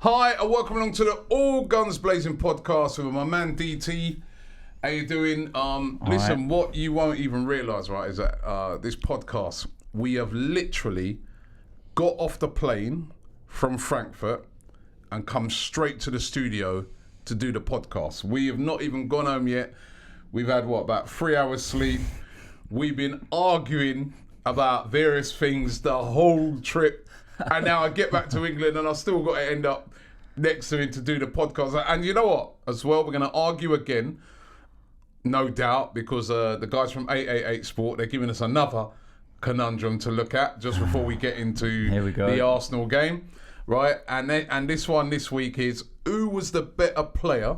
Hi, and welcome along to the Gunz Blazing Podcast with my man DT. How you doing? Listen, what you won't even realise, right, is that this podcast, we have literally got off the plane from Frankfurt and come straight to the studio to do the podcast. We have not even gone home yet. We've had, about 3 hours sleep. We've been arguing about various things the whole trip. And now I get back to England and I've still got to end up next to him to do the podcast. And you know what? As well, we're going to argue again, no doubt, because the guys from 888 Sport, they're giving us another conundrum to look at just before we get into the Arsenal game, right? And this one this week is, who was the better player?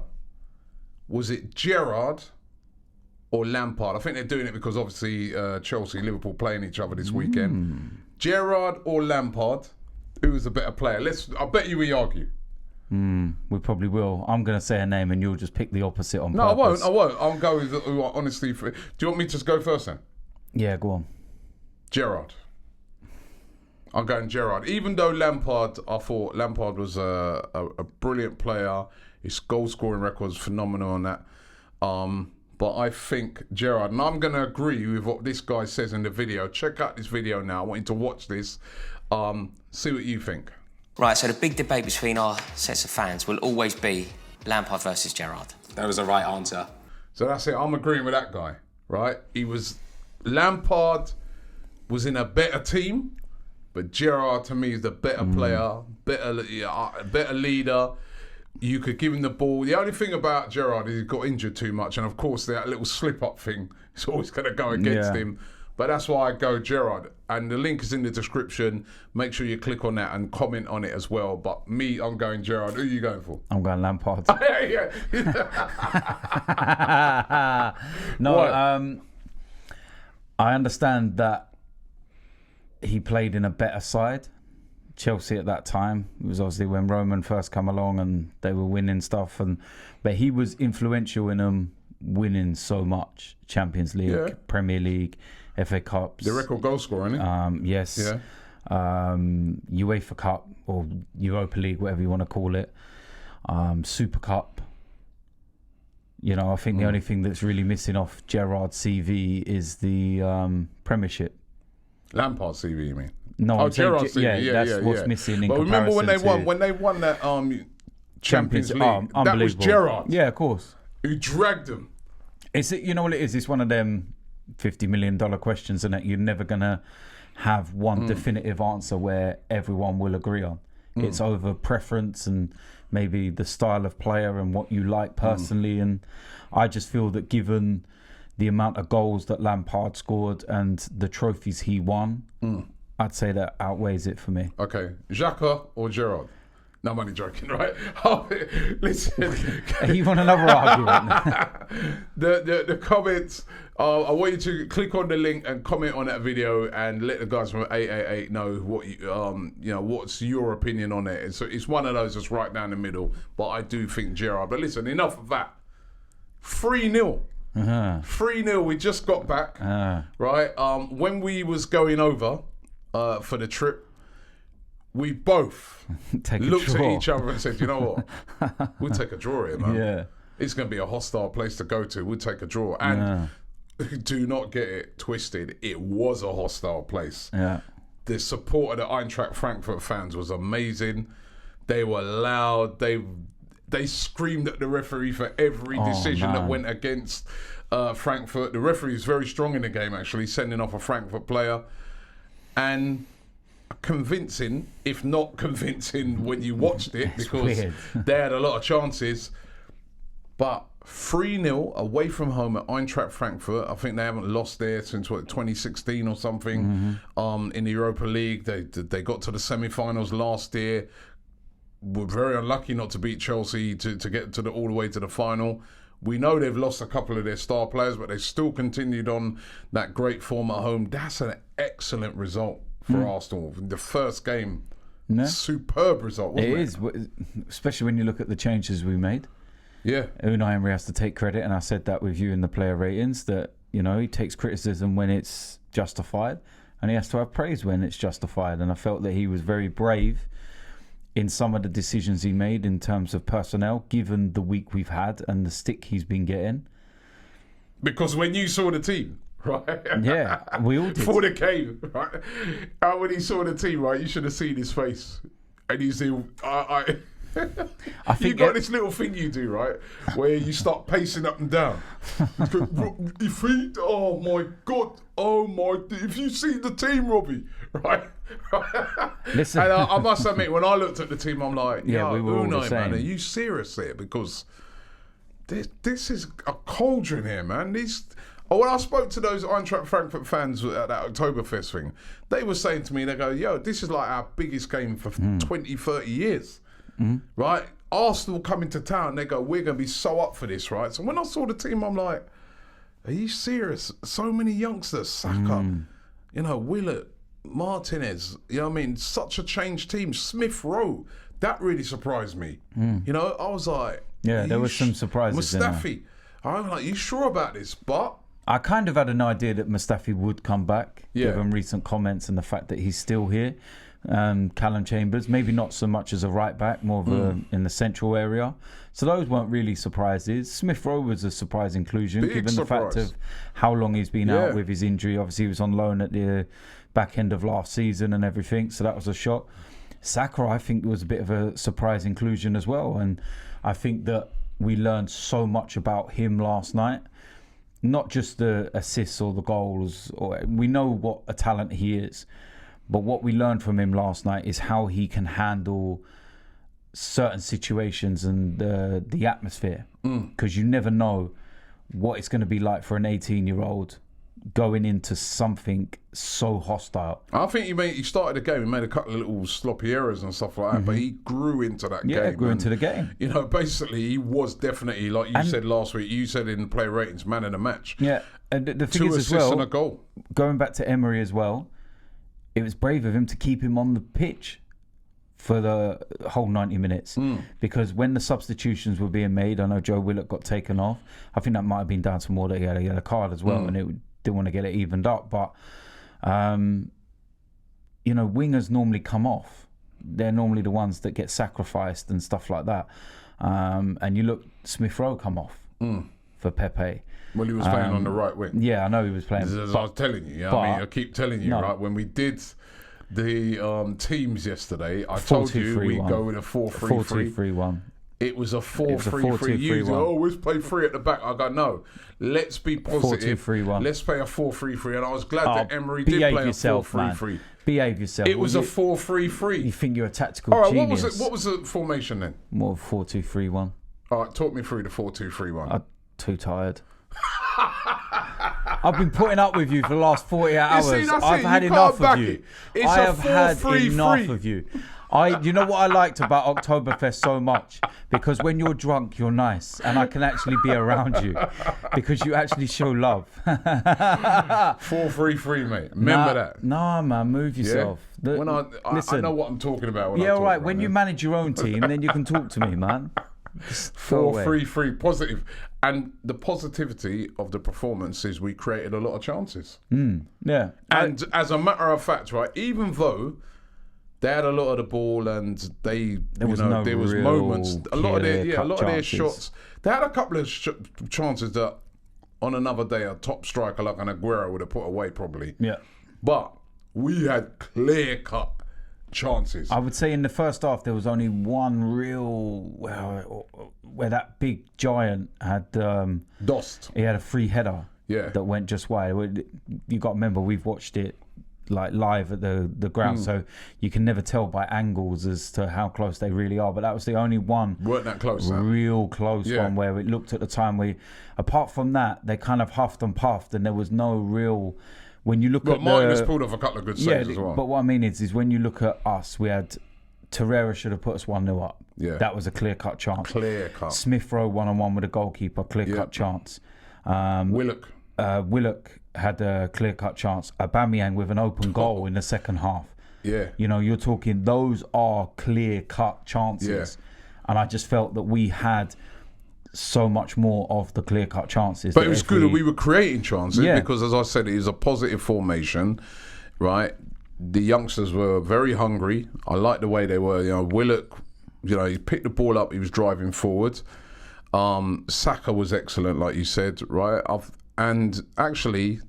Was it Gerrard or Lampard? I think they're doing it because obviously Chelsea, Liverpool playing each other this weekend. Gerrard or Lampard, who was the better player? I bet you we argue. We probably will. I'm going to say a name and you'll just pick the opposite on No, purpose. I won't. I'll go with, honestly. Do you want me to just go first then? Yeah, go on. Gerrard. I'm going Gerrard. Even though Lampard, I thought Lampard was a brilliant player. His goal-scoring record was phenomenal on that. But I think Gerrard, and I'm going to agree with what this guy says in the video. Check out this video now. I want you to watch this. See what you think. Right, so the big debate between our sets of fans will always be Lampard versus Gerrard. That was the right answer. So that's it. I'm agreeing with that guy, right? Lampard was in a better team, but Gerrard to me is the better player, better leader. You could give him the ball. The only thing about Gerrard is he got injured too much, and of course that little slip-up thing is always going to go against him. But that's why I go Gerrard. And the link is in the description. Make sure you click on that and comment on it as well. But me, I'm going Gerrard. Who are you going for? I'm going Lampard. No, I understand that he played in a better side. Chelsea at that time. It was obviously when Roman first come along and they were winning stuff. But he was influential in them winning so much. Champions League, Premier League, FA Cups. The record goal scorer, isn't it? Yes. Yeah. UEFA Cup or Europa League, whatever you want to call it. Super Cup. You know, I think the only thing that's really missing off Gerrard's CV is the Premiership. Lampard's CV, you mean? No, Gerrard's CV. That's what's missing in comparison. But remember when they won that Champions League? That was Gerrard. Yeah, of course. Who dragged them. You know what it is? It's one of them $50 million questions, and that you're never going to have one definitive answer where everyone will agree on. It's over preference and maybe the style of player and what you like personally. And I just feel that given the amount of goals that Lampard scored and the trophies he won, I'd say that outweighs it for me. Okay. Xhaka or Gerrard? No, I'm only joking, right? Listen. You want another argument? The comments, I want you to click on the link and comment on that video and let the guys from 888 know what what's your opinion on it. It's one of those that's right down the middle, but I do think Gerrard. But listen, enough of that. 3-0. 3-0, we just got back, right? When we was going over for the trip, we both looked at each other and said, you know what, we'll take a draw here, man. Yeah. It's going to be a hostile place to go to. We'll take a draw. And do not get it twisted. It was a hostile place. Yeah. The support of the Eintracht Frankfurt fans was amazing. They were loud. They screamed at the referee for every decision that went against Frankfurt. The referee was very strong in the game, actually, sending off a Frankfurt player. And convincing, if not convincing, when you watched it, because they had a lot of chances. But 3-0 away from home at Eintracht Frankfurt. I think they haven't lost there since 2016 or something. In the Europa League, they got to the semi-finals last year. Were very unlucky not to beat Chelsea to get to all the way to the final. We know they've lost a couple of their star players, but they still continued on that great form at home. That's an excellent result for Arsenal. The first game, superb result, wasn't it? It is, especially when you look at the changes we made. Yeah. Unai Emery has to take credit, and I said that with you in the player ratings, that, you know, he takes criticism when it's justified, and he has to have praise when it's justified. And I felt that he was very brave in some of the decisions he made in terms of personnel, given the week we've had and the stick he's been getting. Because when you saw the team, right? Yeah, we all did. Before the game, right? And when he saw the team, right, you should have seen his face. And he's I think you got this little thing you do, right, where you start pacing up and down. If he, oh my God, if you see the team, Robbie, right? Listen, and I must admit, when I looked at the team, I'm like, yeah, we were all the same. Man, are you serious here? Because this is a cauldron here, man. When I spoke to those Eintracht Frankfurt fans at that Oktoberfest thing, they were saying to me, they go, yo, this is like our biggest game for 20, 30 years, right? Arsenal coming to town, they go, we're going to be so up for this, right? So when I saw the team, I'm like, are you serious? So many youngsters, Saka, Willett, Martinez, you know what I mean? Such a changed team. Smith Rowe, that really surprised me. I was like... Yeah, there was some surprises Mustafi, I was like, you sure about this? But... I kind of had an idea that Mustafi would come back, Yeah. given recent comments and the fact that he's still here. Calum Chambers, maybe not so much as a right back, more of in the central area. So those weren't really surprises. Smith Rowe was a surprise inclusion, given the fact of how long he's been out with his injury. Obviously, he was on loan at the back end of last season and everything, so that was a shock. Saka, I think, was a bit of a surprise inclusion as well, and I think that we learned so much about him last night. Not just the assists or the goals, or we know what a talent he is, but what we learned from him last night is how he can handle certain situations and the atmosphere, because you never know what it's going to be like for an 18-year-old going into something so hostile. I think he started the game, he made a couple of little sloppy errors and stuff like that, but he grew into that game. Yeah, grew into the game. Basically, he was definitely, like you said last week, you said in the player ratings, man in the match. Yeah, and the thing 2 is assists as well, and a goal. Going back to Emery as well, it was brave of him to keep him on the pitch for the whole 90 minutes, because when the substitutions were being made, I know Joe Willock got taken off. I think that might have been down to more that he had a card as well, and it didn't want to get it evened up, but wingers normally come off. They're normally the ones that get sacrificed and stuff like that, and you look, Smith Rowe come off for Pepe. Well, he was playing on the right wing. Yeah, I know he was playing. As I was telling you, I keep telling you, right, when we did the teams yesterday, I told you we'd go with a 4-3-3. 4-2-3-1. It was a 4-3-3. Let's play 3 at the back. I go, no, let's be positive. 4-2-3-1. Let's play a 4-3-3. And I was glad that Emery did play a 4-3-3. Behave yourself. It was a 4-3-3. You think you're a tactical genius. All right, what was the formation then? More 4-2-3-1. All right, talk me through the 4-2-3-1. I'm too tired. I've been putting up with you for the last 48 hours. I've had enough of you. I have had enough of you. You know what I liked about Oktoberfest so much? Because when you're drunk, you're nice, and I can actually be around you because you actually show love. 4-3-3, mate. Remember that. Nah, man, move yourself. Yeah? Listen, I know what I'm talking about. All right. When you manage your own team, then you can talk to me, man. 4-3-3, positive. And the positivity of the performance is we created a lot of chances. Yeah. And as a matter of fact, right, even though they had a lot of the ball and there was moments, a lot of their shots. They had a couple of chances that on another day a top striker like an Aguero would have put away probably. Yeah. But we had clear-cut chances. I would say in the first half there was only one real where that big giant had Dost. He had a free header that went just wide. You got to remember, we've watched it like live at the ground, so you can never tell by angles as to how close they really are, but that was the only one weren't that close, real close one where it looked at the time where, apart from that, they kind of huffed and puffed and there was no real, when you look at Martin has pulled off a couple of good saves as well. But what I mean is when you look at us, we had Torreira should have put us 1-0 up. Yeah. That was a clear-cut chance. Clear-cut. Smith Rowe 1-on-1 with a goalkeeper, clear-cut chance. Willock had a clear-cut chance. Aubameyang with an open goal in the second half. Yeah. You're talking, those are clear-cut chances. Yeah. And I just felt that we had so much more of the clear-cut chances. But it was good that we were creating chances because, as I said, it is a positive formation, right? the youngsters were very hungry. I liked the way they were. Willock, he picked the ball up. He was driving forward. Saka was excellent, like you said, right? And actually,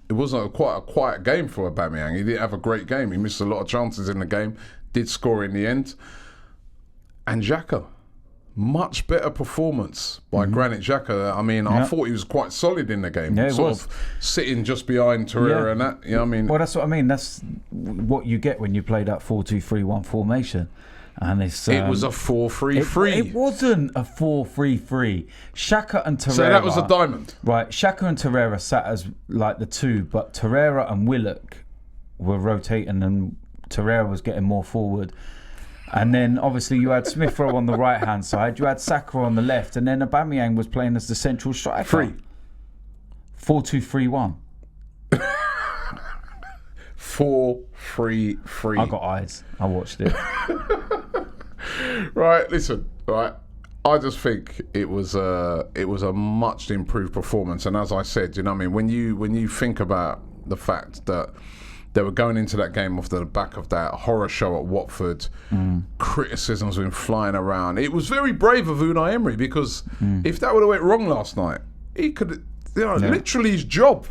it wasn't quite a quiet game for Aubameyang. He didn't have a great game. He missed a lot of chances in the game. Did score in the end. And Xhaka, much better performance by Granit Xhaka. I mean, I thought he was quite solid in the game. Yeah, sort of sitting just behind Torreira and that. Well, that's what I mean. That's what you get when you play that 4-2-3-1 formation. And it was a 4-3-3. It wasn't a 4-3-3. Xhaka and Torreira. So that was a diamond. Right. Xhaka and Torreira sat as like the two, but Torreira and Willock were rotating and Torreira was getting more forward. And then obviously you had Smith Rowe on the right hand side, you had Saka on the left, and then Aubameyang was playing as the central striker. 4-2-3-1. 4-3-3. I got eyes. I watched it. Right, listen, right. I just think it was a much improved performance, and as I said, when you think about the fact that they were going into that game off the back of that horror show at Watford. Criticism's been flying around. It was very brave of Unai Emery, because if that would have went wrong last night, he could, literally his job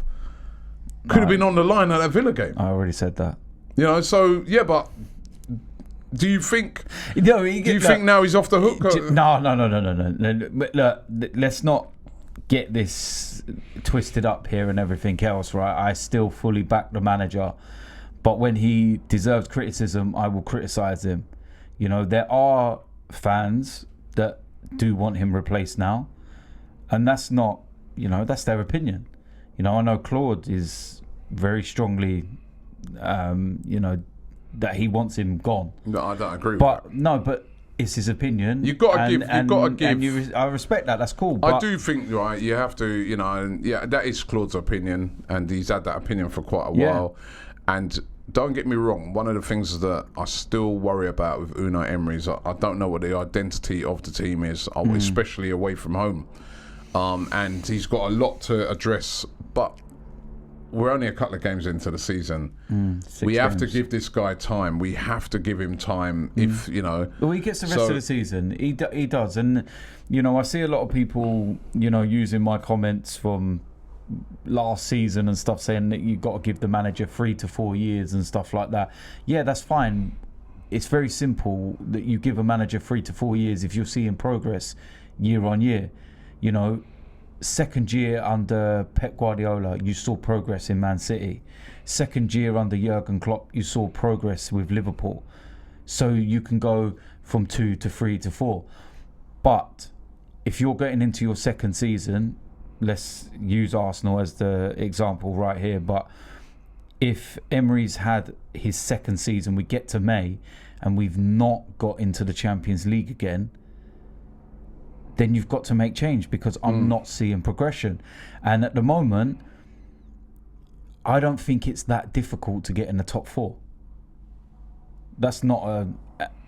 could have been on the line at that Villa game. I already said that. But do you think? Do you think now he's off the hook? No. Look, let's not get this twisted up here and everything else, right? I still fully back the manager, but when he deserves criticism, I will criticise him. There are fans that do want him replaced now, and that's not, that's their opinion. I know Claude is very strongly, that he wants him gone. No, I don't agree with that. But it's his opinion. You've got to give. And I respect that. That's cool. But I do think, right, you have to, that is Claude's opinion, and he's had that opinion for quite a while. And don't get me wrong, one of the things that I still worry about with Unai Emery is I don't know what the identity of the team is, especially away from home. And he's got a lot to address, but we're only a couple of games into the season. We have to give this guy time. We have to give him time. Well, he gets the rest of the season. He does. And, I see a lot of people, using my comments from last season and stuff, saying that you've got to give the manager 3 to 4 years and stuff like that. Yeah, that's fine. It's very simple that you give a manager 3 to 4 years if you're seeing progress year on year. Second year under Pep Guardiola, you saw progress in Man City. Second year under Jurgen Klopp, you saw progress with Liverpool. So you can go from 2 to 3 to 4. But if you're getting into your second season, let's use Arsenal as the example right here, but if Emery's had his second season, we get to May and we've not got into the Champions League again, then you've got to make change, because I'm not seeing progression. And at the moment, I don't think it's that difficult to get in the top 4. That's not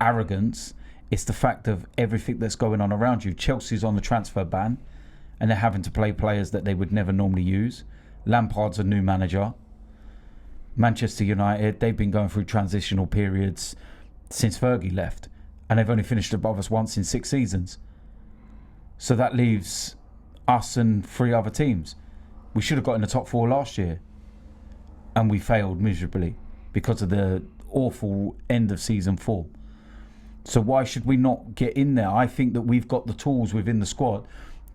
arrogance. It's the fact of everything that's going on around you. Chelsea's on the transfer ban, and they're having to play players that they would never normally use. Lampard's a new manager. Manchester United, they've been going through transitional periods since Fergie left, and they've only finished above us once in 6 seasons. So that leaves us and 3 other teams. We should have got in the top 4 last year, and we failed miserably because of the awful end of season 4. So why should we not get in there? I think that we've got the tools within the squad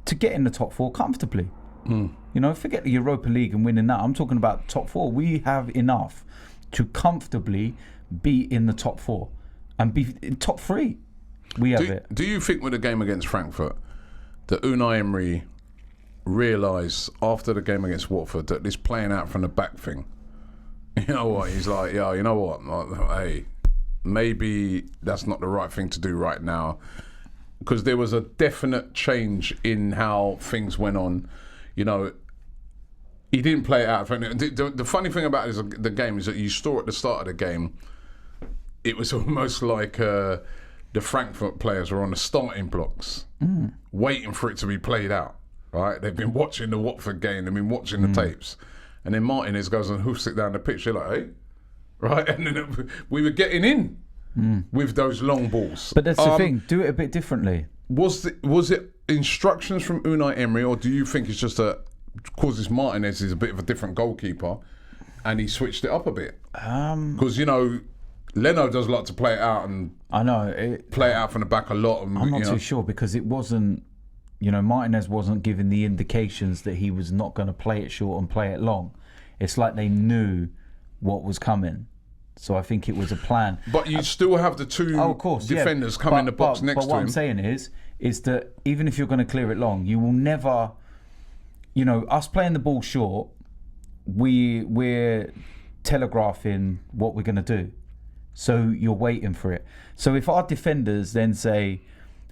to get in the top 4 comfortably. Forget the Europa League and winning that. I'm talking about top 4. We have enough to comfortably be in the top 4 and be in top 3. We have it. Do you think with the game against Frankfurt that Unai Emery realised after the game against Watford that this playing out from the back thing, he's like, hey, maybe that's not the right thing to do right now, because there was a definite change in how things went on. He didn't play it out. The funny thing about the game is that you saw at the start of the game, it was almost like the Frankfurt players were on the starting blocks, waiting for it to be played out. Right? They've been watching the Watford game, they've been watching the tapes, and then Martinez goes and hoofs it down the pitch. They're like, hey, right? And then we were getting in with those long balls. But that's the thing. Do it a bit differently. Was it instructions from Unai Emery, or do you think it's just because this Martinez is a bit of a different goalkeeper, and he switched it up a bit? Because Leno does like to play it out and play it out from the back a lot. And, I'm not too sure because it wasn't. Martinez wasn't giving the indications that he was not going to play it short and play it long. It's like they knew what was coming. So I think it was a plan. But you still have the two defenders come in the box next to him. But what I'm saying is that even if you're going to clear it long, you will never, us playing the ball short, we're telegraphing what we're going to do. So you're waiting for it. So if our defenders then say,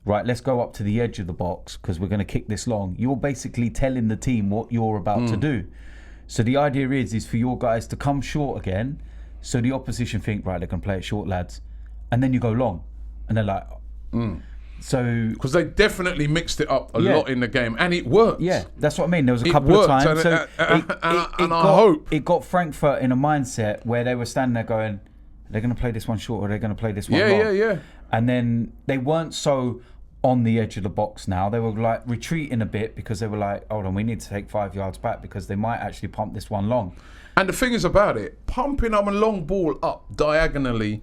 right, let's go up to the edge of the box because we're going to kick this long, you're basically telling the team what you're about to do. So the idea is for your guys to come short again, so the opposition think, right, they're going to play it short, lads. And then you go long. And they're like... So... Because they definitely mixed it up a lot in the game, and it worked. Yeah, that's what I mean. There was a couple of times. It got Frankfurt in a mindset where they were standing there going, they're going to play this one short or they're going to play this one long. Yeah. And then they weren't so on the edge of the box now. They were like retreating a bit because they were like, hold on, we need to take 5 yards back because they might actually pump this one long. And the thing is about it, pumping up a long ball up diagonally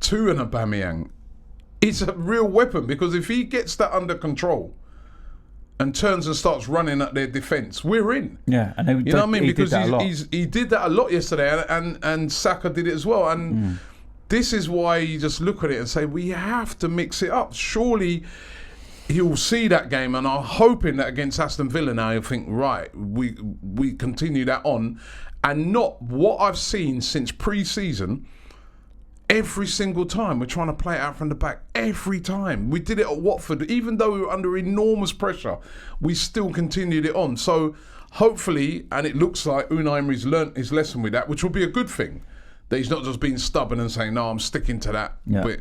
to an Aubameyang is a real weapon, because if he gets that under control and turns and starts running at their defence, we're in. Yeah, and you know what I mean? Because he did that a lot yesterday, and Saka did it as well. And this is why you just look at it and say, we have to mix it up. Surely he'll see that game, and I'm hoping that against Aston Villa now he'll think, right, we continue that on. And not what I've seen since pre-season. Every single time we're trying to play it out from the back. Every time. We did it at Watford. Even though we were under enormous pressure, we still continued it on. So hopefully, and it looks like Unai Emery's learnt his lesson with that, which will be a good thing. That he's not just being stubborn and saying, no, I'm sticking to that. Yeah. But,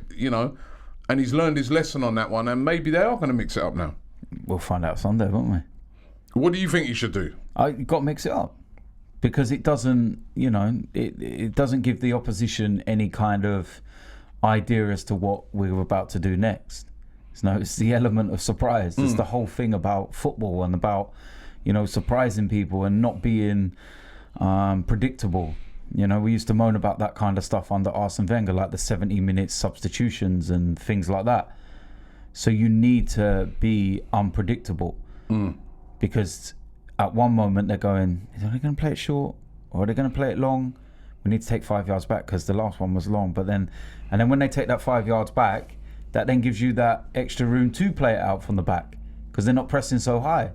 and he's learned his lesson on that one, and maybe they are going to mix it up now. We'll find out Sunday, won't we? What do you think you should do? You've got to mix it up. Because it doesn't, it doesn't give the opposition any kind of idea as to what we're about to do next. It's the element of surprise. It's the whole thing about football and about, surprising people and not being predictable. We used to moan about that kind of stuff under Arsene Wenger, like the 70-minute substitutions and things like that. So you need to be unpredictable because... At one moment, they're going, are they going to play it short or are they going to play it long? We need to take 5 yards back because the last one was long. And then when they take that 5 yards back, that then gives you that extra room to play it out from the back because they're not pressing so high.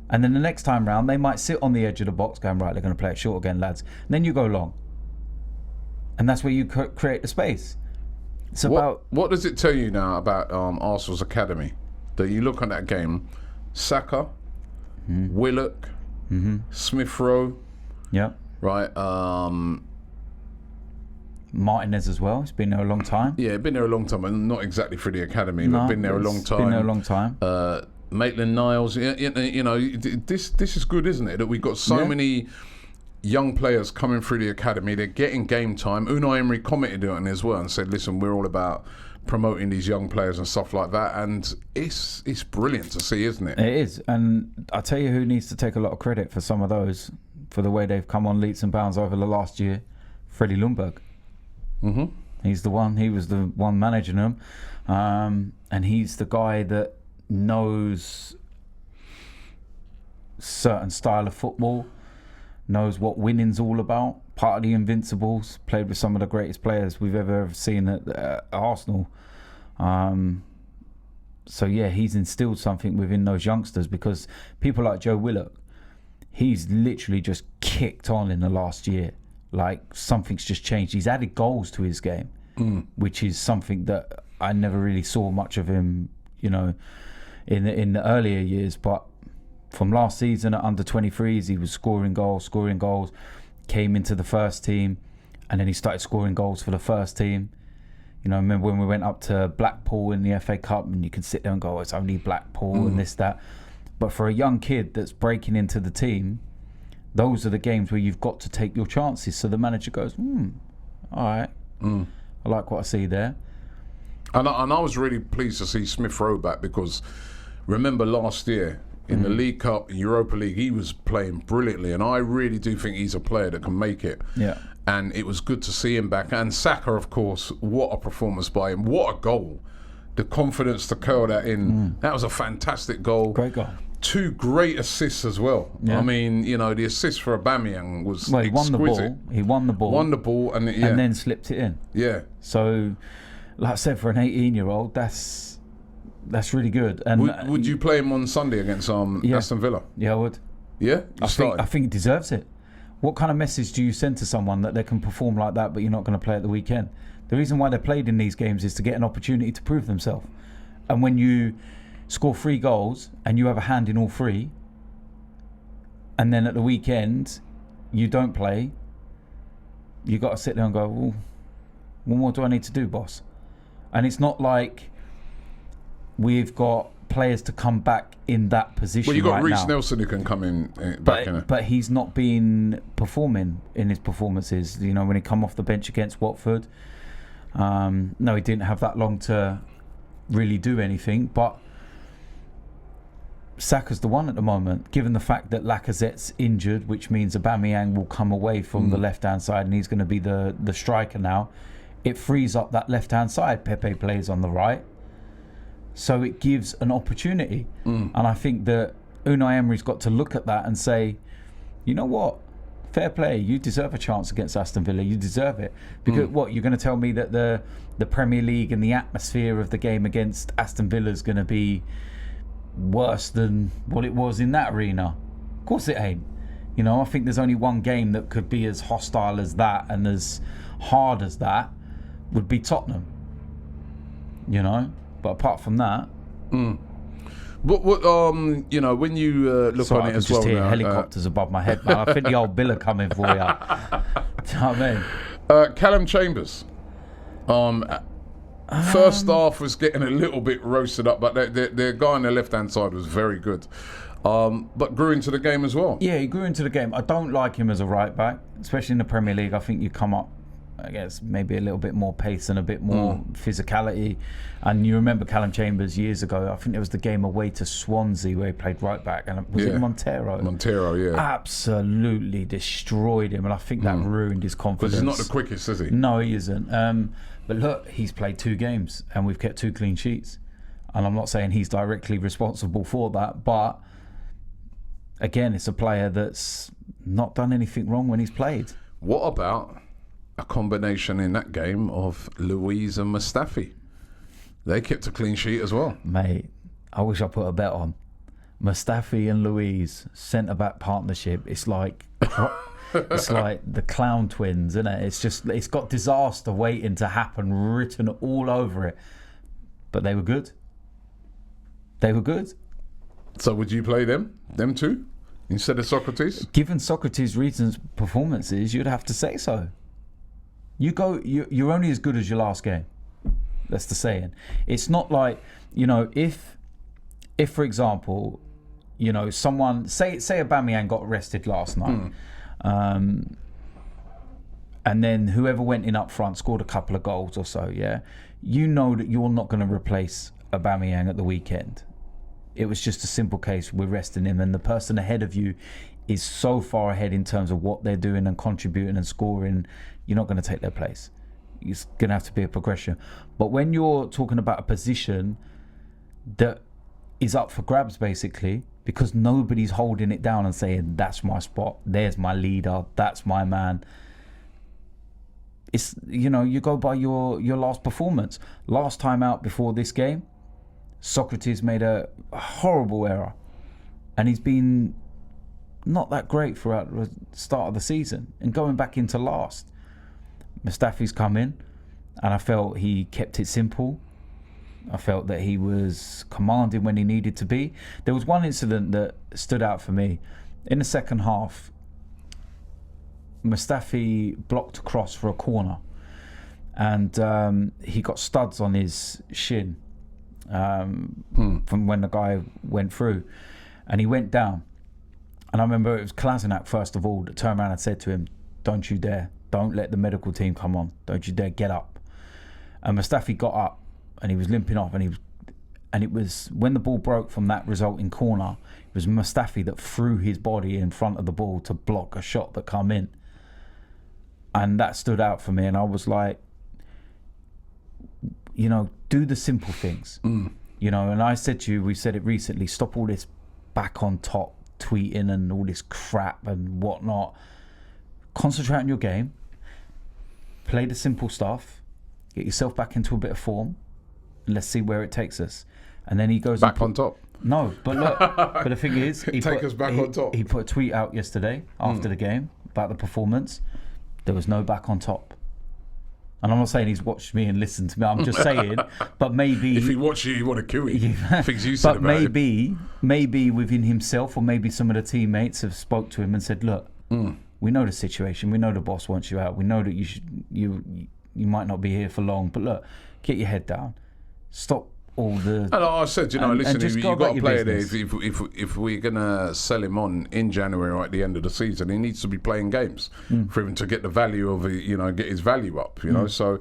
And then the next time round, they might sit on the edge of the box going, right, they're going to play it short again, lads. And then you go long. And that's where you create the space. It's what does it tell you now about Arsenal's academy? That you look at that game, Saka, Willock, Smith Rowe, right. Martinez as well. He's been there a long time. Yeah, been there a long time, and not exactly for the academy, but been there a long time. Been there a long time. Maitland-Niles. This is good, isn't it? That we've got so many young players coming through the academy. They're getting game time. Unai Emery commented on it as well and said, "Listen, we're all about promoting these young players and stuff like that," and it's brilliant to see, isn't it? It is, and I tell you who needs to take a lot of credit for some of those, for the way they've come on leaps and bounds over the last year. Freddie Ljungberg. He's the one. He was the one managing them, and he's the guy that knows certain style of football, knows what winning's all about. Part of the Invincibles, played with some of the greatest players we've ever seen at Arsenal. So yeah, he's instilled something within those youngsters, because people like Joe Willock, he's literally just kicked on in the last year. Like, something's just changed. He's added goals to his game, which is something that I never really saw much of him, in the earlier years. But from last season at under-23s, he was scoring goals, came into the first team, and then he started scoring goals for the first team. Remember when we went up to Blackpool in the FA Cup, and you can sit there and go, oh, it's only Blackpool and this, that. But for a young kid that's breaking into the team, those are the games where you've got to take your chances. So the manager goes, all right. I like what I see there. And I was really pleased to see Smith Rowe back, because remember last year in the League Cup, Europa League, he was playing brilliantly, and I really do think he's a player that can make it. Yeah. And it was good to see him back. And Saka, of course, what a performance by him. What a goal. The confidence to curl that in. That was a fantastic goal. Great goal. 2 great assists as well. Yeah. I mean, the assist for Aubameyang was Well, he exquisite. won the ball. And then slipped it in. Yeah. So, like I said, for an 18-year-old, that's really good. And Would you play him on Sunday against Aston Villa? Yeah, I would. Yeah? I think he deserves it. What kind of message do you send to someone that they can perform like that, but you're not going to play at the weekend? The reason why they played in these games is to get an opportunity to prove themselves. And when you score 3 goals and you have a hand in all 3, and then at the weekend you don't play, you got to sit there and go, well, what more do I need to do, boss? And it's not like we've got players to come back in that position. Well, you've got right Reece now. Nelson who can come in back in it. But he's not been performing in his performances. When he come off the bench against Watford, no, he didn't have that long to really do anything. But Saka's the one at the moment, given the fact that Lacazette's injured, which means Aubameyang will come away from the left-hand side and he's going to be the striker now. It frees up that left-hand side. Pepe plays on the right. So it gives an opportunity. And I think that Unai Emery's got to look at that and say, you know what? Fair play. You deserve a chance against Aston Villa. You deserve it. Because what, you're going to tell me that the Premier League and the atmosphere of the game against Aston Villa is going to be worse than what it was in that arena? Of course it ain't. I think there's only one game that could be as hostile as that and as hard as that, would be Tottenham. But apart from that, What when you look on it as well, I can just hear helicopters above my head, man. I think the old Billa coming for you. Do you know what I mean? Calum Chambers. First half was getting a little bit roasted up, but the guy on the left-hand side was very good. But grew into the game as well. Yeah, he grew into the game. I don't like him as a right-back, especially in the Premier League. I think you come up, I guess, maybe a little bit more pace and a bit more physicality. And you remember Calum Chambers years ago, I think it was the game away to Swansea where he played right back. And was it Montero? Montero, yeah. Absolutely destroyed him. And I think that ruined his confidence. Because he's not the quickest, is he? No, he isn't. But look, he's played 2 games and we've kept 2 clean sheets. And I'm not saying he's directly responsible for that, but again, it's a player that's not done anything wrong when he's played. What about a combination in that game of Luiz and Mustafi? They kept a clean sheet as well. Mate, I wish I put a bet on. Mustafi and Luiz, centre-back partnership. It's like the clown twins, isn't it? It's got disaster waiting to happen written all over it. But they were good. They were good. So would you play them two, instead of Socrates? Given Socrates' recent performances, you'd have to say so. You're only as good as your last game. That's the saying. It's not like, if for example, someone say Aubameyang got arrested last night, and then whoever went in up front scored a couple of goals or so, yeah, that you're not going to replace Aubameyang at the weekend. It was just a simple case, we're resting him, and the person ahead of you is so far ahead in terms of what they're doing and contributing and scoring, you're not going to take their place. It's going to have to be a progression. But when you're talking about a position that is up for grabs, basically, because nobody's holding it down and saying, that's my spot, there's my leader, that's my man. It's, you go by your last performance. Last time out before this game, Socrates made a horrible error. And he's been not that great throughout the start of the season. And going back into last, Mustafi's come in, and I felt he kept it simple. I felt that he was commanding when he needed to be. There was one incident that stood out for me. In the second half, Mustafi blocked a cross for a corner, and he got studs on his shin from when the guy went through, and he went down. And I remember it was Kolasinac, first of all, that turned around and said to him, don't you dare. don't let the medical team come on. Don't you dare get up. And Mustafis got up and he was limping off, and it was when the ball broke from that resulting corner, it was Mustafis that threw his body in front of the ball to block a shot that come in. And that stood out for me, and I was like, you know, do the simple things. You know, and I said to you, we said it recently, stop all this back on top tweeting and all this crap and whatnot. Concentrate on your game, play the simple stuff, get yourself back into a bit of form, and let's see where it takes us. And then he goes back on top. No, but look, but the thing is, he take us back on top. He put a tweet out yesterday after the game about the performance. There was no back on top. And I'm not saying he's watched me and listened to me. I'm just saying, but maybe if he watched you, he want to kill you. Things you said but about him. maybe within himself, or maybe some of the teammates have spoke to him and said, "Look, we know the situation. We know the boss wants you out. We know that you might not be here for long. But look, get your head down. Stop all the." And I said, you know, listen, you've got to play there. business. If we're gonna sell him on in January or at the end of the season, he needs to be playing games for him to get the value of, you know, get his value up. You know, so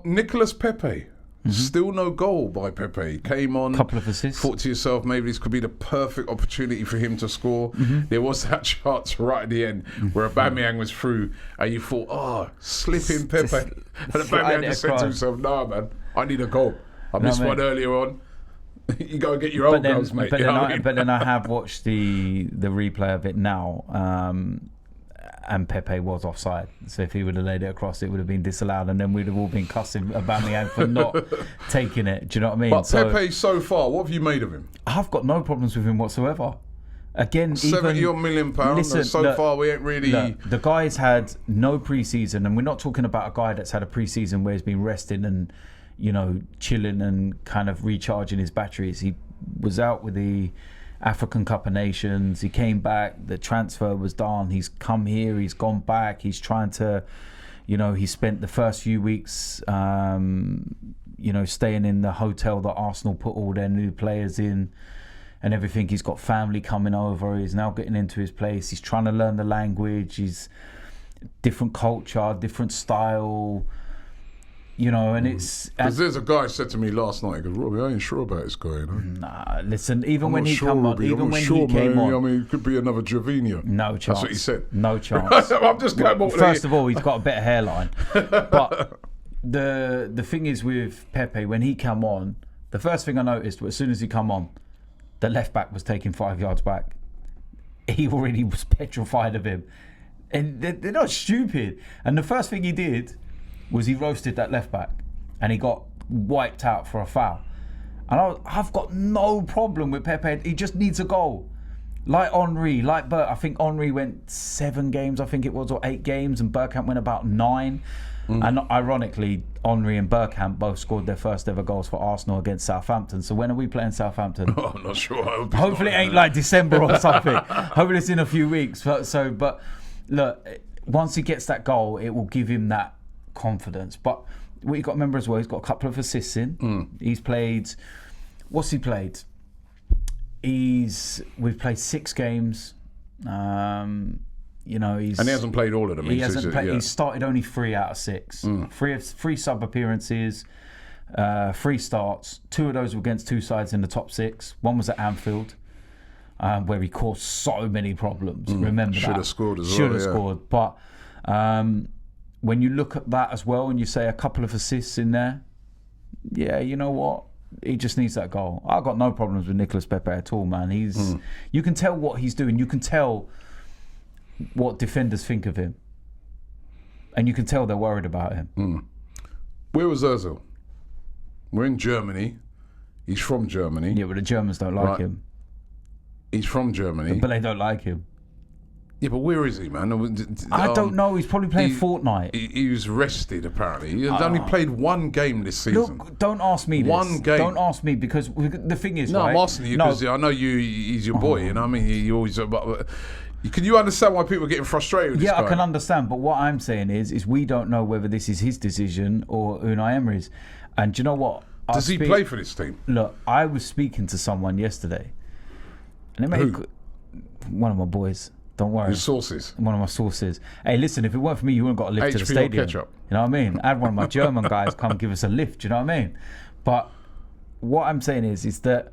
Nicolas Pepe. Still no goal by Pepe. Came on, couple of assists. Thought to yourself, maybe this could be the perfect opportunity for him to score. There was that chance right at the end where Aubameyang was through, and you thought, slip in Pepe. And Aubameyang just said to himself, "Nah, man, I need a goal. I missed one earlier on. You go and get your own goals, mate." But then I have watched the replay of it now, and Pepe was offside. So if he would have laid it across, it would have been disallowed, and then we'd have all been cussing Aubameyang for not taking it. Do you know what I mean? But Pepe, so far, what have you made of him? I've got no problems with him whatsoever. Again, £70 million. Listen, so far, we ain't really. Look, the guy's had no pre-season, and we're not talking about a guy that's had a pre-season where he's been resting and, you know, chilling and kind of recharging his batteries. He was out with the African Cup of Nations. He came back. The transfer was done. He's come here. He's gone back. He's trying to, you know, he spent the first few weeks, you know, staying in the hotel that Arsenal put all their new players in and everything. He's got family coming over. He's now getting into his place. He's trying to learn the language. He's different culture, different style. You know, and it's... Because there's a guy said to me last night, he goes, "Robbie, I ain't sure about this guy, you know." Nah, listen, even when he came on... I mean, it could be another Javinha. No chance. That's what he said. No chance. I'm just going... First of all, he's got a better hairline. But the thing is with Pepe, when he came on, the first thing I noticed was as soon as he come on, the left back was taking 5 yards back. He already was petrified of him. And they're not stupid. And the first thing he did was he roasted that left back and he got wiped out for a foul. And I've got no problem with Pepe. He just needs a goal. Like Henry, like Bert. I think Henry went 7 games, I think it was, or 8 games, and Bergkamp went about 9. And ironically, Henry and Bergkamp both scored their first ever goals for Arsenal against Southampton. So when are we playing Southampton? Oh, I'm not sure. Hopefully it ain't like December or something. Hopefully it's in a few weeks. But look, once he gets that goal, it will give him that confidence. But what you got to remember as well, he's got a couple of assists in. He's played... What's he played? We've played 6 games. You know, and he hasn't played all of them. He hasn't played. He's started only 3 out of 6. 3 sub appearances, 3 starts. 2 of those were against 2 sides in the top 6. One was at Anfield, where he caused so many problems. Remember that. Should have scored as well. Should have scored. But when you look at that as well, and you say a couple of assists in there, yeah, you know what? He just needs that goal. I've got no problems with Nicolas Pepe at all, man. You can tell what he's doing. You can tell what defenders think of him, and you can tell they're worried about him. Where was Ozil? We're in Germany. He's from Germany. Yeah, but the Germans don't like him. He's from Germany, but they don't like him. Yeah, but where is he, man? I don't know. He's probably playing Fortnite. He was rested, apparently. He's only played 1 game this season. Look, don't ask me this. 1 game. Don't ask me, because the thing is, no, I'm asking you because I know he's your boy. You know what I mean? You always... Can you understand why people are getting frustrated with this guy? I can understand, but what I'm saying is we don't know whether this is his decision or Unai Emery's. And do you know what? Does he play for this team? Look, I was speaking to someone yesterday, and one of my boys, Don't worry. Your sources. One of my sources. Hey, listen, if it weren't for me, you wouldn't got a lift to the HPL stadium. ketchup. You know what I mean? I had one of my German guys come give us a lift. You know what I mean? But what I'm saying is that,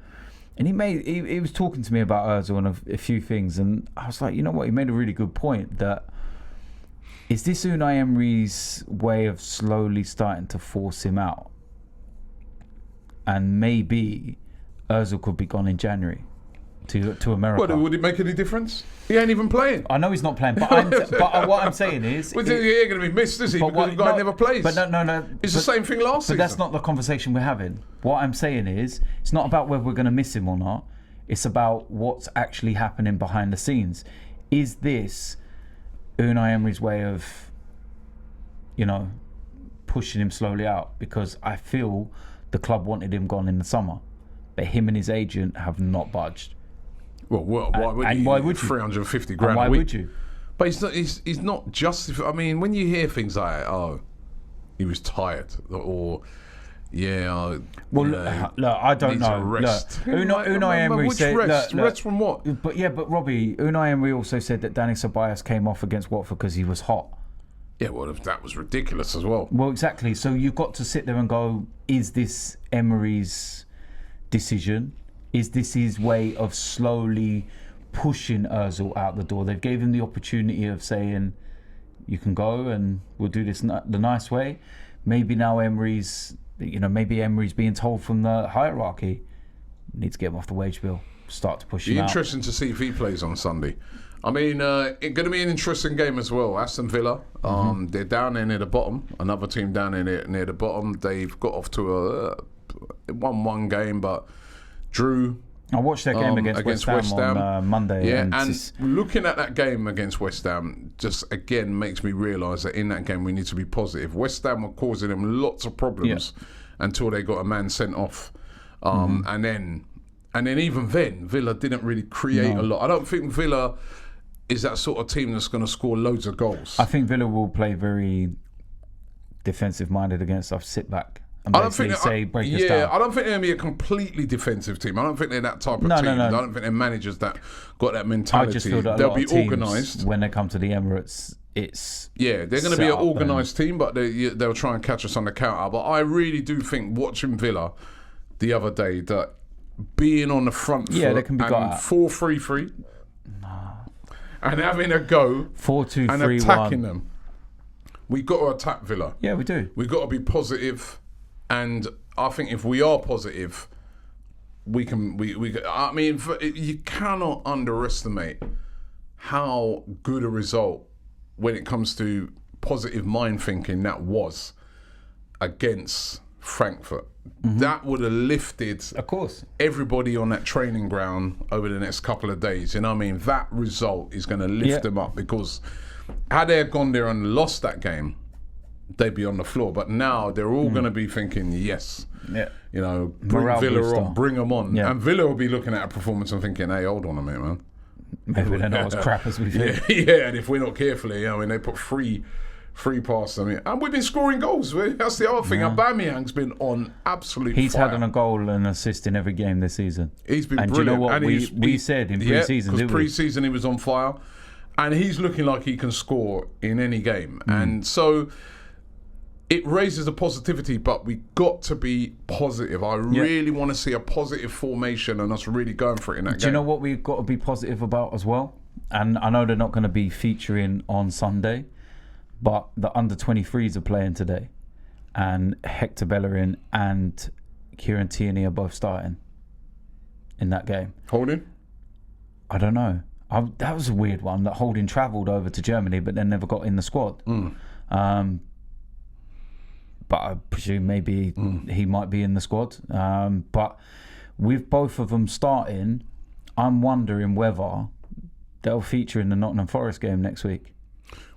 and he was talking to me about Ozil and a few things, and I was like, you know what? He made a really good point that is this Unai Emery's way of slowly starting to force him out, and maybe Ozil could be gone in January to America. What, would it make any difference? He ain't even playing. I know he's not playing, but what I'm saying is... Well, he ain't going to be missed, is he? Because the guy never plays. But no. It's the same thing last season. But that's not the conversation we're having. What I'm saying is, it's not about whether we're going to miss him or not. It's about what's actually happening behind the scenes. Is this Unai Emery's way of, pushing him slowly out? Because I feel the club wanted him gone in the summer, but him and his agent have not budged. Well, why would you? 350 grand why a week. Would you? But he's not justified. I mean, when you hear things like, oh, he was tired, or look, I don't know. Rest. Look, Unai Emery said rest from what? But Robbie, Unai Emery also said that Dani Ceballos came off against Watford because he was hot. Yeah, well, that was ridiculous as well. Well, exactly. So you've got to sit there and go, is this Emery's decision? Is this his way of slowly pushing Ozil out the door? They've gave him the opportunity of saying, you can go and we'll do this the nice way. Maybe now Emery's being told from the hierarchy, need to get him off the wage bill, start to push him out. Interesting to see if he plays on Sunday. I mean, it's going to be an interesting game as well. Aston Villa, they're down there near the bottom. Another team down there near the bottom. They've got off to a 1-1 game, but drew. I watched their game against West Ham on Monday. Yeah, and looking at that game against West Ham just again makes me realise that in that game we need to be positive. West Ham were causing them lots of problems until they got a man sent off, and then even then Villa didn't really create a lot. I don't think Villa is that sort of team that's going to score loads of goals. I think Villa will play very defensive-minded against us. Sit back. And break us down. I don't think they're going to be a completely defensive team. I don't think they're that type of team. No. I don't think they're managers that got that mentality. I just feel that they'll be organised. When they come to the Emirates, they're going to be an organised team, but they'll try and catch us on the counter. But I really do think watching Villa the other day that being on the front foot they can be got 4-3-3 and having a go 4-2-3-1 and attacking them. We got to attack Villa. Yeah, we do. We got to be positive. And I think if we are positive, we can. I mean, you cannot underestimate how good a result when it comes to positive mind thinking that was against Frankfurt. That would have lifted, of course, everybody on that training ground over the next couple of days. You know what I mean? That result is going to lift them up, because had they gone there and lost that game, they'd be on the floor. But now they're all going to be thinking, bring Villa on, bring them on. Yeah. And Villa will be looking at a performance and thinking, hey, hold on a minute, man. Maybe they're not as crap as we think. Yeah, and if we're not careful, they put free past them. And we've been scoring goals. That's the other thing. Aubameyang's been on absolute fire. He's had a goal and an assist in every game this season. He's been brilliant. Do you know what we said in pre-season? Because pre-season he was on fire. And he's looking like he can score in any game. And so it raises a positivity, but we got to be positive. I really want to see a positive formation and us really going for it in that game. Do you know what we've got to be positive about as well? And I know they're not going to be featuring on Sunday, but the under-23s are playing today. And Hector Bellerin and Kieran Tierney are both starting in that game. Holding? I don't know. That was a weird one, that Holding travelled over to Germany but then never got in the squad. But I presume maybe he might be in the squad. But with both of them starting, I'm wondering whether they'll feature in the Nottingham Forest game next week.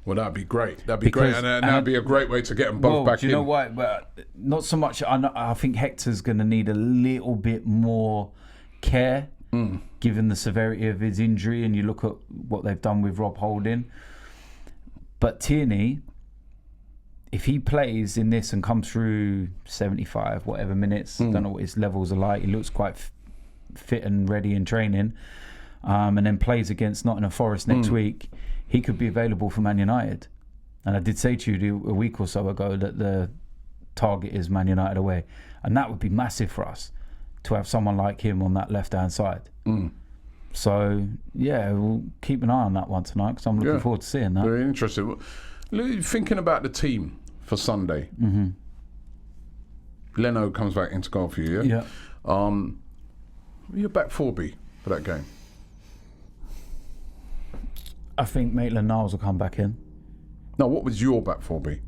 Well, that'd be great. That'd be great. And that'd be a great way to get them both back in. Do you know what? But not so much. I think Hector's going to need a little bit more care, given the severity of his injury. And you look at what they've done with Rob Holding. But Tierney, if he plays in this and comes through 75, whatever minutes, don't know what his levels are like. He looks quite fit and ready in training. and then plays against Nottingham Forest next week, he could be available for Man United. And I did say to you a week or so ago that the target is Man United away. And that would be massive for us to have someone like him on that left-hand side. So, yeah, we'll keep an eye on that one tonight because I'm looking forward to seeing that. Very interesting. Thinking about the team for Sunday. Leno comes back into goal for you, yeah? Your back 4B for that game? I think Maitland-Niles will come back in. No, what was your back 4B?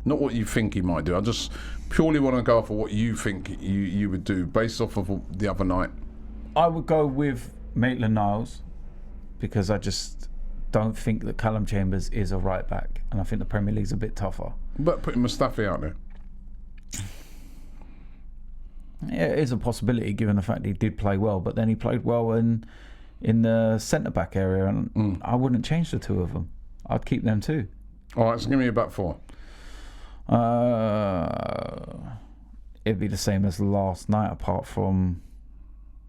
Not what you think he might do. I just purely want to go for what you think you would do based off of the other night. I would go with Maitland-Niles because I just don't think that Calum Chambers is a right back, and I think the Premier League's a bit tougher. But putting Mustafis out there. Yeah, it is a possibility given the fact he did play well, but then he played well in the centre-back area, and I wouldn't change the two of them. I'd keep them too. All right, so give me a back 4. It'd be the same as last night, apart from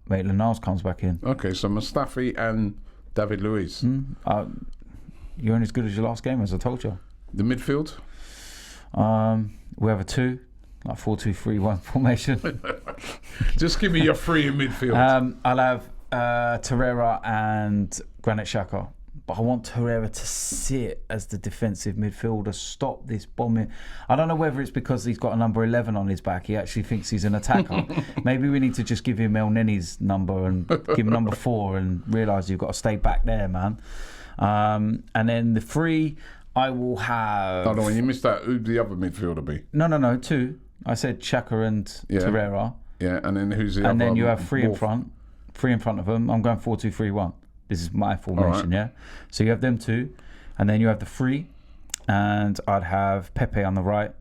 Maitland-Niles comes back in. Okay, so Mustafis and David Luiz. You're only as good as your last game, as I told you. The midfield? We have a 2, like 4-2-3-1 formation. Just give me your 3 in midfield. I'll have Torreira and Granit Xhaka. But I want Torreira to sit as the defensive midfielder, stop this bombing. I don't know whether it's because he's got a number 11 on his back. He actually thinks he's an attacker. Maybe we need to just give him El Neni's number and give him number 4 and realise you've got to stay back there, man. And then the 3, I will have... No, you missed that. Who'd the other midfielder be? No, 2. I said Xhaka and Torreira. Yeah, and then who's the other? And then you have 3 in front. 3 in front of them. I'm going 4-2-3-1. This is my formation, yeah? So you have them 2, and then you have the 3, and I'd have Pepe on the right,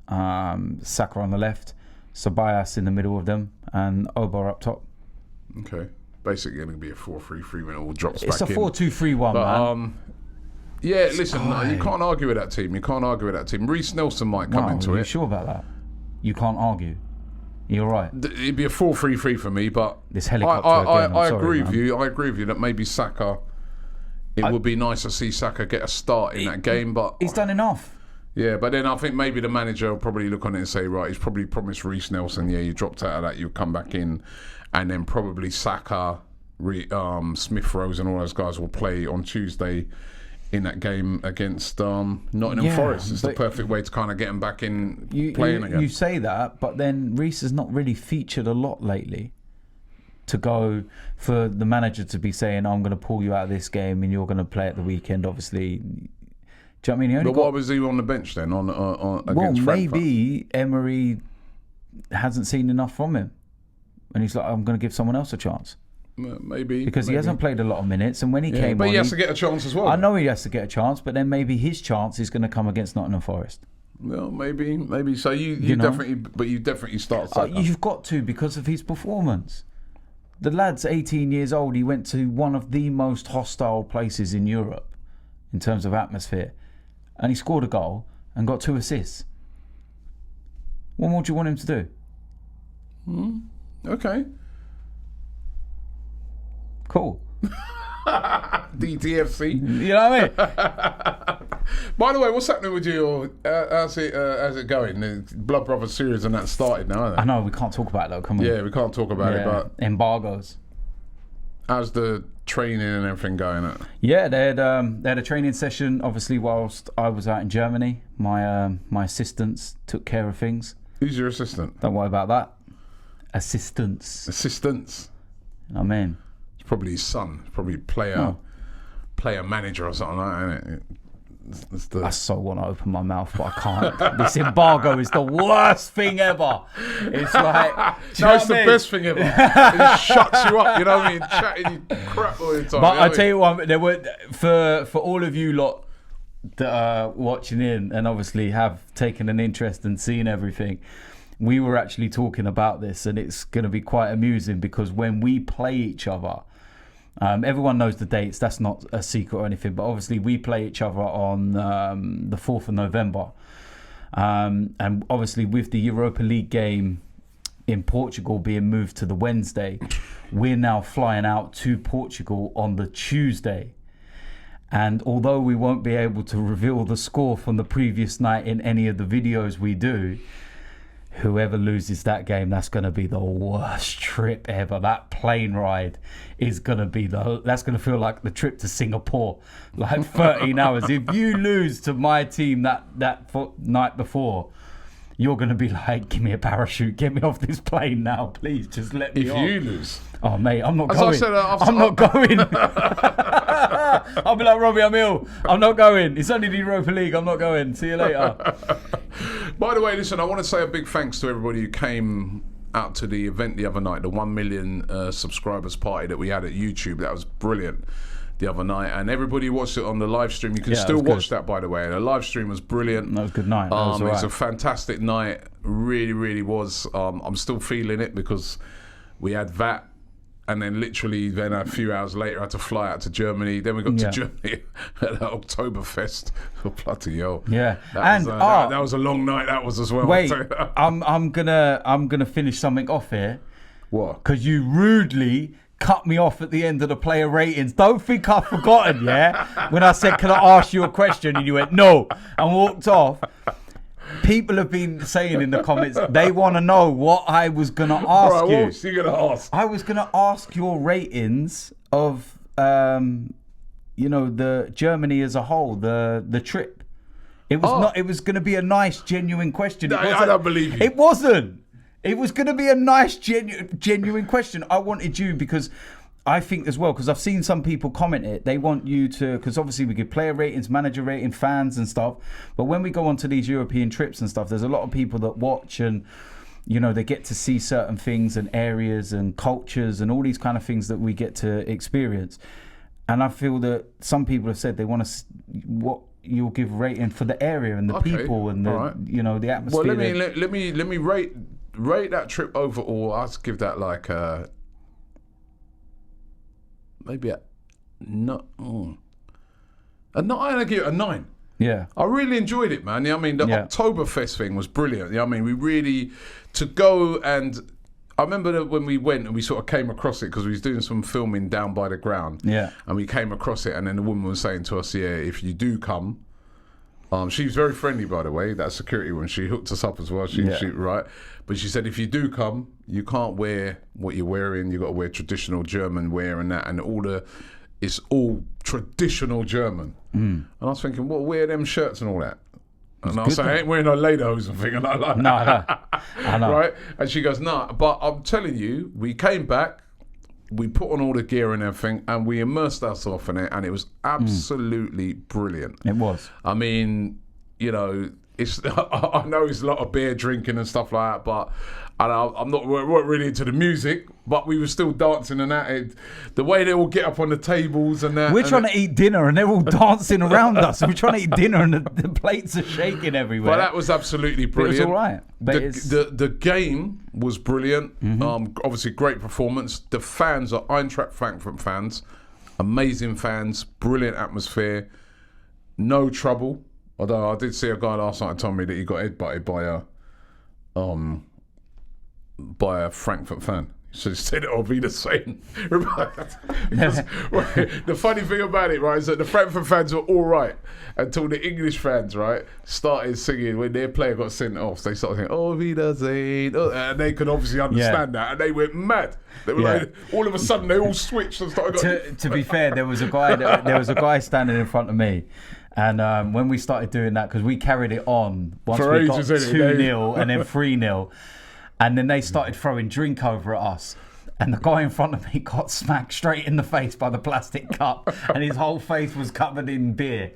Saka on the left, Ceballos in the middle of them, and Obar up top. Okay. Basically going to be a 4-3-3 when it all drops it's back in. It's a 4-2-3-1, man. Yeah, listen, you can't argue with that team. Reece Nelson might come into it. Are you sure about that? You can't argue. You're right. It'd be a 4-3-3 for me, but this helicopter I agree with you. I agree with you that maybe Saka. It would be nice to see Saka get a start in that game, but he's done enough. Yeah, but then I think maybe the manager will probably look on it and say, right, he's probably promised Reece Nelson. Yeah, you dropped out of that, you come back in, and then probably Saka, Smith Rose, and all those guys will play on Tuesday in that game against Nottingham Forest. It's the perfect way to kind of get him back in playing again. You say that, but then Reece has not really featured a lot lately. To go for the manager to be saying, I'm going to pull you out of this game and you're going to play at the weekend, obviously. Do you know what I mean? But why was he on the bench then against Frankfurt? Maybe Emery hasn't seen enough from him. And he's like, I'm going to give someone else a chance. Maybe because he hasn't played a lot of minutes, and when he came but on, he has to get a chance as well. I know he has to get a chance, but then maybe his chance is going to come against Nottingham Forest. Well, maybe. So you definitely start. You've got to, because of his performance. The lad's 18 years old. He went to one of the most hostile places in Europe in terms of atmosphere, and he scored a goal and got 2 assists. What more do you want him to do? Okay. Cool. DTFC. You know what I mean? By the way, what's happening with you? How's it going? The Blood Brothers series and that started now, isn't it? I know, we can't talk about it though, can we? Yeah, we can't talk about it, but... Embargoes. How's the training and everything going? Yeah, they had a training session, obviously, whilst I was out in Germany. My assistants took care of things. Who's your assistant? Don't worry about that. Assistants. I mean... Probably his son. Probably player manager or something like that, isn't it? I so want to open my mouth, but I can't. This embargo is the worst thing ever. It's like... No, it's the best thing ever. It shuts you up, you know what I mean? Chatting crap all the time. But I'll tell you what, there were, for all of you lot that are watching in and obviously have taken an interest and seen everything, we were actually talking about this, and it's going to be quite amusing because when we play each other... everyone knows the dates, that's not a secret or anything, but obviously we play each other on the 4th of November. And obviously with the Europa League game in Portugal being moved to the Wednesday. We're now flying out to Portugal on the Tuesday. And although we won't be able to reveal the score from the previous night in any of the videos we do, whoever loses that game, that's going to be the worst trip ever. That plane ride is going to be that's going to feel like the trip to Singapore, like 13 hours. If you lose to my team that night before, you're going to be like, give me a parachute, get me off this plane now, please, just let me off. If you lose. Oh, mate, I'm not going. I'm not going. I'll be like, Robbie, I'm ill. I'm not going. It's only the Europa League. I'm not going. See you later. By the way, listen, I want to say a big thanks to everybody who came out to the event the other night, the 1 million subscribers party that we had at YouTube. That was brilliant the other night, and everybody watched it on the live stream. You can still watch that, by the way. And the live stream was brilliant. That was a good night. It was a fantastic night. Really, really was. I'm still feeling it because we had that. And then literally then a few hours later I had to fly out to Germany. Then we got to Germany at the Oktoberfest. Oh, bloody hell. Yeah. That was a long night, that was as well. Wait, I'm gonna finish something off here. What? Because you rudely cut me off at the end of the player ratings. Don't think I've forgotten, yeah? When I said, can I ask you a question? And you went, no, and walked off. People have been saying in the comments they want to know what I was going to ask you. What was you going to ask? I was going to ask your ratings of, the Germany as a whole, the trip. It was not. It was going to be a nice, genuine question. I don't believe you. It wasn't. It was going to be a nice, genuine question. I wanted you because I think as well, because I've seen some people comment it, they want you to, because obviously we give player ratings, manager rating, fans and stuff, but when we go onto these European trips and stuff, there's a lot of people that watch and, they get to see certain things and areas and cultures and all these kind of things that we get to experience. And I feel that some people have said they want to, what you'll give rating for the area and the people and the, the atmosphere. Well, let me rate that trip overall. I'll give that like maybe I'm gonna give it a 9. Yeah. I really enjoyed it, man. I mean, the Oktoberfest thing was brilliant. I mean, we really, to go and, I remember that when we went and we sort of came across it because we was doing some filming down by the ground. Yeah. And we came across it and then the woman was saying to us, if you do come, she was very friendly, by the way, that security woman. She hooked us up as well, she right? But she said, if you do come, you can't wear what you're wearing. You've got to wear traditional German wear and that. And it's all traditional German. And I was thinking, well, wear them shirts and all that. And I was saying, I ain't wearing no lederhosen and thinking like that. No, I know. Right? And she goes, no. But I'm telling you, we came back, we put on all the gear and everything, and we immersed ourselves in it, and it was absolutely brilliant. It was. I mean, it's I know it's a lot of beer drinking and stuff like that, but I'm not really into the music, but we were still dancing and that. The way they all get up on the tables and that. We're trying to eat dinner and they're all dancing around us. We're trying to eat dinner and the plates are shaking everywhere. But that was absolutely brilliant. It was all right. The game was brilliant. Obviously, great performance. The fans are Eintracht Frankfurt fans. Amazing fans. Brilliant atmosphere. No trouble. Although I did see a guy last night tell me that he got headbutted by a Frankfurt fan. So he said it will be the same. The funny thing about it, right, is that the Frankfurt fans were all right until the English fans, right, started singing when their player got sent off. They started saying, "Oh, Wiedersehen," and they could obviously understand that, and they went mad. They were like, all of a sudden, they all switched and started. To be fair, there was a guy standing in front of me. And when we started doing that, because we carried it on once we got 2-0 and then 3-0, and then they started throwing drink over at us. And the guy in front of me got smacked straight in the face by the plastic cup, and his whole face was covered in beer.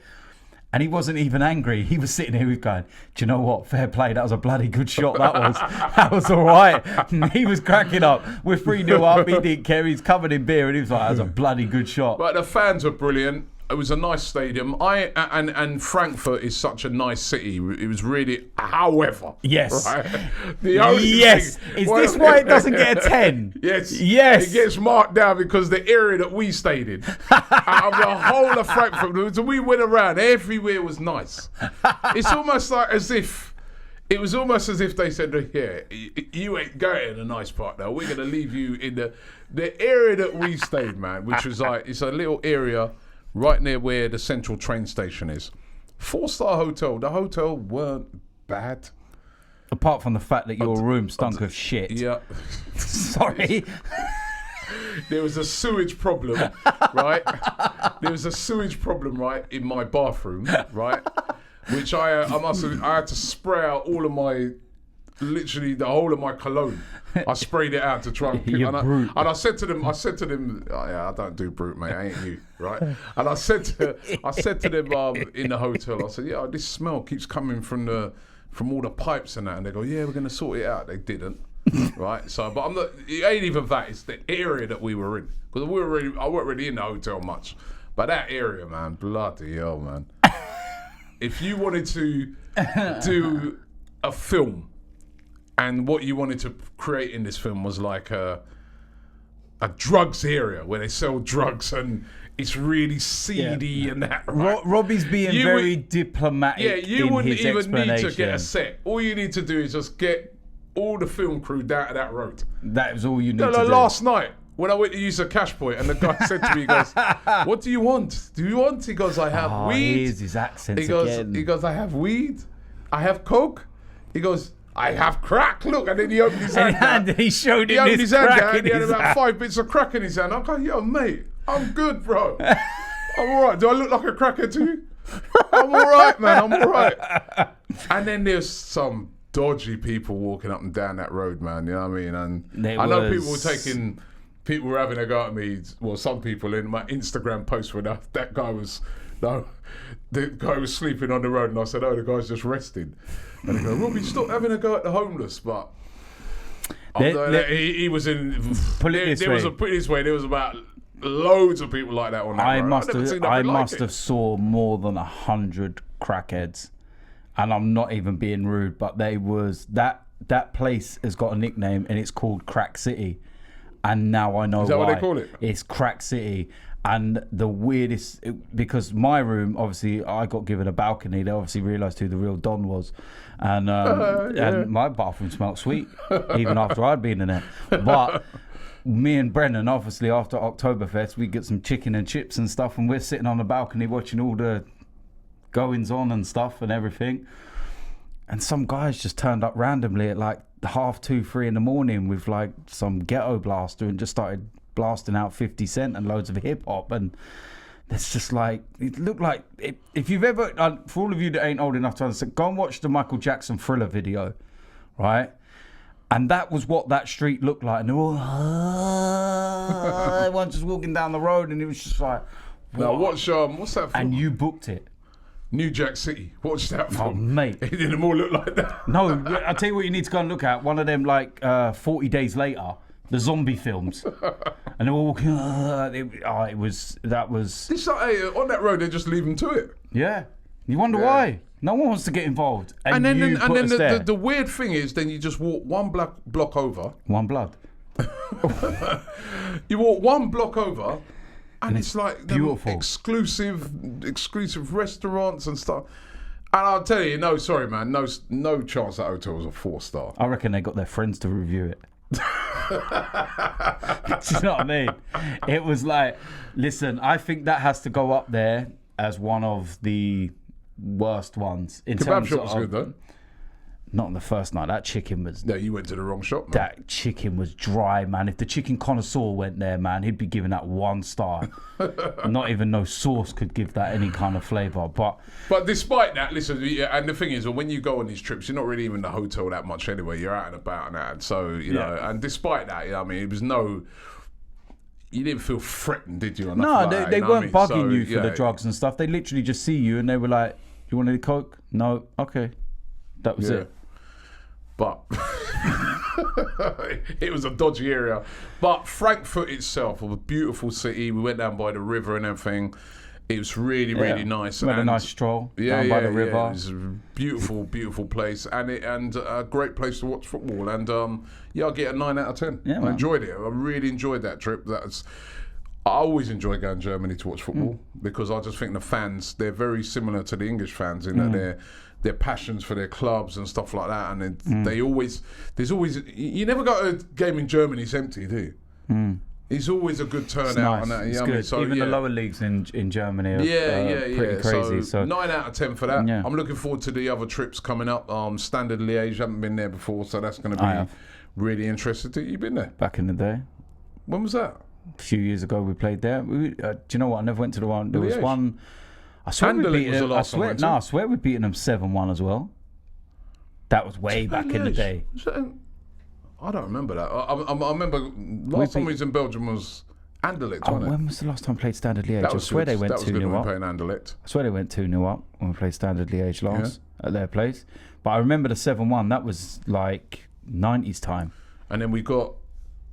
And he wasn't even angry. He was sitting here, he was going, do you know what? Fair play. That was a bloody good shot. That was all right. And he was cracking up. We're 3-0 up. He didn't care. He's covered in beer. And he was like, that was a bloody good shot. But the fans were brilliant. It was a nice stadium. And Frankfurt is such a nice city. It was really, however. Yes. Right? Is this why it doesn't get a 10? Yes. Yes. It gets marked down because the area that we stayed in, out of the whole of Frankfurt, so we went around, everywhere was nice. It's almost like as if It was almost as if they said, "Yeah, you ain't going in a nice part now. We're gonna leave you in the area that we stayed, man, which was like it's a little area right near where the central train station is. 4-star hotel. The hotel weren't bad, apart from the fact that your room stunk of shit. Yeah, sorry." There was a sewage problem, right? There was a sewage problem, right, in my bathroom, right? Which I had to spray out all of my, literally the whole of my cologne. I sprayed it out to try and keep. And I said to them, oh, yeah, I don't do brute, mate. I ain't you, right? And I said to them in the hotel, I said, yeah, this smell keeps coming from all the pipes and that. And they go, yeah, we're gonna sort it out. They didn't. Right, so but I'm not. It ain't even that. It's the area that we were in because I weren't really in the hotel much, but that area, man, bloody hell, man. If you wanted to do a film, and what you wanted to create in this film was like a drugs area where they sell drugs and it's really seedy and that. Right? Robbie's being very diplomatic. Yeah, you in wouldn't his even explanation. need to get a set. All you need to do is just get all the film crew down to that road. That was all you need to do. Last night, when I went to use a cash point and the guy said to me, he goes, what do you want? Do you want? He goes, I have weed. Here's his accent again. He goes, I have weed. I have coke. He goes, I have crack. Look, and then he opened his hand. He showed him his crack in He had his about hand. 5 bits of crack in his hand. I'm going, yo, mate, I'm good, bro. I'm all right. Do I look like a cracker to you? I'm all right, man. I'm all right. And then there's some dodgy people walking up and down that road, man. You know what I mean? And I know people were having a go at me. Well, some people in my Instagram post where that guy was, the guy was sleeping on the road, and I said, "Oh, the guy's just resting." And they go, "Robbie, stop having a go at the homeless." But he was in. Put it this way, there was about loads of people like that on that road. I must have saw more than 100 crackheads. And I'm not even being rude, but that place has got a nickname and it's called Crack City. And now I know why. Is that what they call it? It's Crack City. And the weirdest, because my room, obviously, I got given a balcony. They obviously realised who the real Don was. And and my bathroom smelled sweet, even after I'd been in it. But me and Brennan, obviously, after Oktoberfest, we get some chicken and chips and stuff, and we're sitting on the balcony watching all the goings on and stuff and everything, and some guys just turned up randomly at like 2:30, 3 in the morning with like some ghetto blaster and just started blasting out 50 Cent and loads of hip hop. And it's just like, it looked like if you've ever, for all of you that ain't old enough to understand, go and watch the Michael Jackson Thriller video, right? And that was what that street looked like, and they were all everyone just walking down the road, and it was just like, now what's that film? And you booked it. New Jack City. Watch that film. Oh, mate. It didn't all look like that. No, I'll tell you what you need to go and look at. One of them, like, 40 Days Later, the zombie films. And they were walking, that was... It's like, on that road, they just leave them to it. Yeah. You wonder why. No one wants to get involved. And then the weird thing is, then you just walk one block over. One blood. You walk one block over, and it's like beautiful, exclusive restaurants and stuff. And I'll tell you, no, sorry, man, no chance that hotel was a 4-star. I reckon they got their friends to review it. Do you know what I mean? It was like, listen, I think that has to go up there as one of the worst ones. Kebab shop was good though. Not on the first night. That chicken was... No, you went to the wrong shop, man. That chicken was dry, man. If the chicken connoisseur went there, man, he'd be giving that 1 star. Not even no sauce could give that any kind of flavour. But despite that, listen, and the thing is, when you go on these trips, you're not really even in the hotel that much anyway. You're out and about and that. So, you know, and despite that, you know what I mean, it was no... You didn't feel threatened, did you? No, they weren't bugging you for the drugs and stuff. They literally just see you and they were like, you want any coke? No? Okay. That was it. But it was a dodgy area. But Frankfurt itself was a beautiful city. We went down by the river and everything. It was really, really nice. We had a nice stroll down by the river. Yeah. It was a beautiful, beautiful place, and a great place to watch football. And I'll get a 9 out of 10. Yeah, I enjoyed it. I really enjoyed that trip. I always enjoy going to Germany to watch football because I just think the fans, they're very similar to the English fans in that their passions for their clubs and stuff like that, and there's always you never go to a game in Germany it's empty, do you? It's always a good turnout. Nice. And that, it's you know good. I mean? So, even the lower leagues in Germany are pretty crazy. So 9 out of 10 for that. Yeah. I'm looking forward to the other trips coming up. Standard Liège, haven't been there before, so that's going to be really interesting. You been there? Back in the day. When was that? A few years ago we played there. Do you know what? I never went to the one. There was Liège. one. I swear we beat them. I swear we beaten them 7-1 as well. That was way back in the day. I don't remember that. I remember last time we was in Belgium was Anderlecht, wasn't it? When was the last time we played Standard Liège? I swear they went 2-0 up. Anderlecht. I swear they went 2-0 up when we played Standard Liège last at their place. But I remember the 7-1. That was like 90s time. And then we got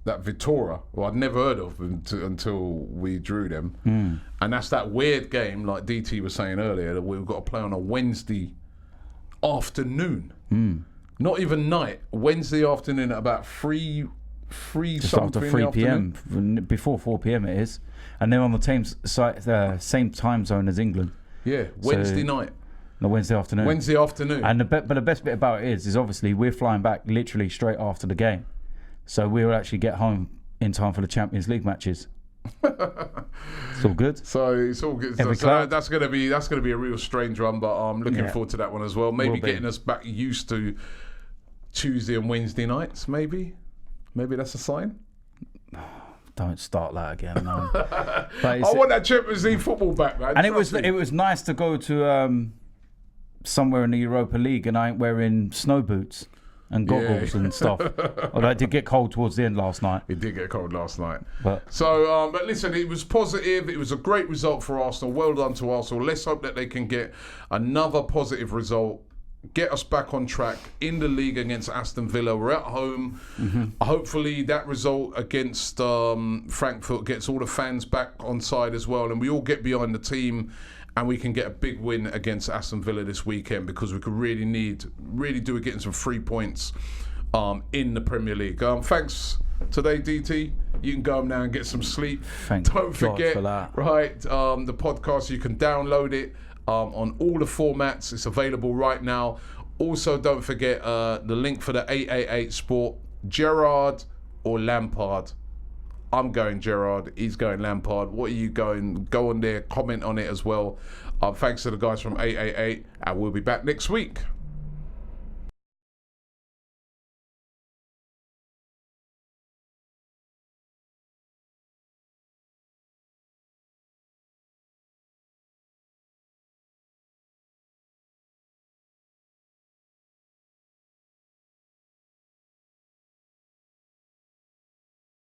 that Vitória, I'd never heard of until we drew them. And that's that weird game, like DT was saying earlier, that we've got to play on a Wednesday afternoon. Not even night. Wednesday afternoon at about 3 Just something. after 3 p.m. Before 4 p.m. it is. And they're on the same time zone as England. Yeah, Wednesday night. No, Wednesday afternoon. Wednesday afternoon. And but the best bit about it is obviously we're flying back literally straight after the game. So we'll actually get home in time for the Champions League matches. It's all good. So it's all good. So that's gonna be a real strange one, but I'm looking forward to that one as well. Maybe getting us back used to Tuesday and Wednesday nights. Maybe that's a sign. Don't start that again, man. I want that Champions League football back, man. And it was nice to go to somewhere in the Europa League, and I ain't wearing snow boots and goggles and stuff. Although it did get cold towards the end last night. It did get cold last night. But listen, it was positive. It was a great result for Arsenal. Well done to Arsenal. Let's hope that they can get another positive result, get us back on track in the league against Aston Villa. We're at home. Hopefully that result against Frankfurt gets all the fans back on side as well, and we all get behind the team, and we can get a big win against Aston Villa this weekend, because we could really do it getting some 3 points in the Premier League. Thanks today, DT. You can go home now and get some sleep. Don't forget, for that. Right, the podcast, you can download it on all the formats. It's available right now. Also, don't forget the link for the 888 Sport. Gerrard or Lampard? I'm going Gerrard. He's going Lampard. What are you going? Go on there, comment on it as well. Thanks to the guys from 888, and we'll be back next week.